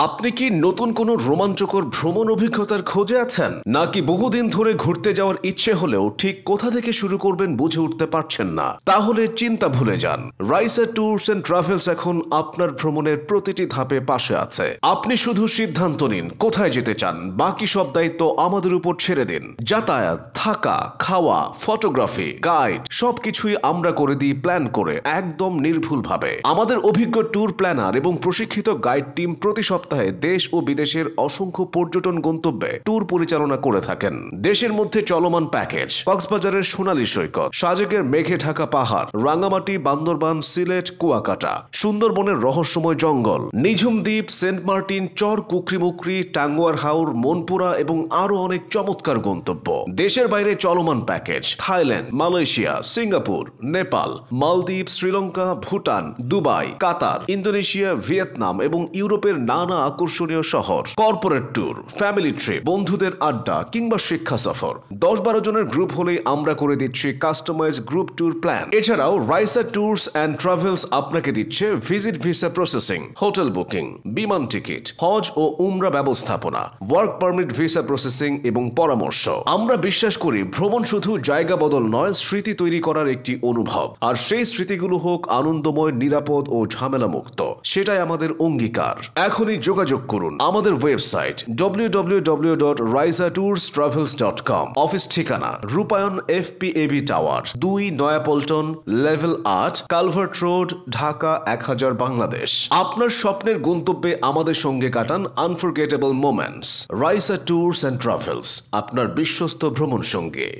আপনি কি নতুন কোনো রোমাঞ্চকর ভ্রমণ অভিজ্ঞতার খোঁজে আছেন, নাকি বহুদিন ধরে ঘুরতে যাওয়ার ইচ্ছে হলেও ঠিক কোথা থেকে শুরু করবেন বুঝে উঠতে পারছেন না? তাহলে চিন্তা ভুলে যান। রাইসা ট্যুরস এন্ড ট্রাভেলস এখন আপনার ভ্রমণের প্রতিটি ধাপে পাশে আছে। আপনি শুধু সিদ্ধান্ত নিন কোথায় যেতে চান, বাকি সব দায়িত্ব আমাদের উপর ছেড়ে দিন। যাতায়াত, থাকা, খাওয়া, ফটোগ্রাফি, গাইড সবকিছুই আমরা করে দিই প্ল্যান করে, একদম নির্ভুলভাবে। আমাদের অভিজ্ঞ ট্যুর প্ল্যানার এবং প্রশিক্ষিত গাইড টিম প্রতি সপ্তাহে দেশ ও বিদেশের অসংখ্য পর্যটন গন্তব্যে ট্যুর পরিচালনা করে থাকেন। দেশের মধ্যে চলমান প্যাকেজ কক্সবাজারের সোনালী সৈকত, সাজেকের মেঘে ঢাকা পাহাড়, রাঙামাটি, বান্দরবান, সিলেট, কুয়াকাটা, সুন্দরবনের রহস্যময় জঙ্গল, নিঝুম দ্বীপ, সেন্ট মার্টিন, চর কুকরিমুকরি, টাঙ্গুয়ার হাওর, মনপুরা এবং আরো অনেক চমৎকার গন্তব্য। দেশের বাইরে চলমান package Thailand, Malaysia, Singapore, Nepal, মালদ্বীপ, শ্রীলঙ্কা, ভুটান, দুবাই, কাতার, ইন্দোনেশিয়া, ভিয়েতনাম এবং ইউরোপের নানা আকর্ষণীয় শহর। কর্পোরেট ট্যুর, ফ্যামিলি ট্রিপ, বন্ধুদের আড্ডা কিংবা শিক্ষা সফর, 10-12 জনের গ্রুপ হলেই আমরা করে দিচ্ছি কাস্টমাইজ গ্রুপ ট্যুর প্ল্যান। এছাড়াও রাইসা ট্যুরস অ্যান্ড ট্রাভেলস আপনাকে দিচ্ছে visit visa processing, hotel booking, বিমান টিকিট, হজ ও উমরা ব্যবস্থাপনা, ওয়ার্ক পারমিট ভিসা প্রসেসিং এবং পরামর্শ। আমরা বিশ্বাস করি ভ্রমণ শুধু জায়গা বদল নয়, স্মৃতি তৈরি করার একটি অনুভব। আর সেই স্মৃতিগুলো হোক আনন্দময়, নিরাপদ ও ঝামেলা মুক্ত, সেটাই আমাদের অঙ্গীকার। এখনই যোগাযোগ করুন আমাদের ওয়েবসাইট www.raisatourstravels.com। অফিস ঠিকানা রূপায়ণ FPAB tower 2, Naya Paltan, level 8, culvert road, Dhaka 1000, Bangladesh. আপনার স্বপ্নের গন্তব্যে আমাদের সঙ্গে কাটান unforgettable moments. Raisa tours and travels, আপনার বিশ্বস্ত ভ্রমণ সঙ্গী।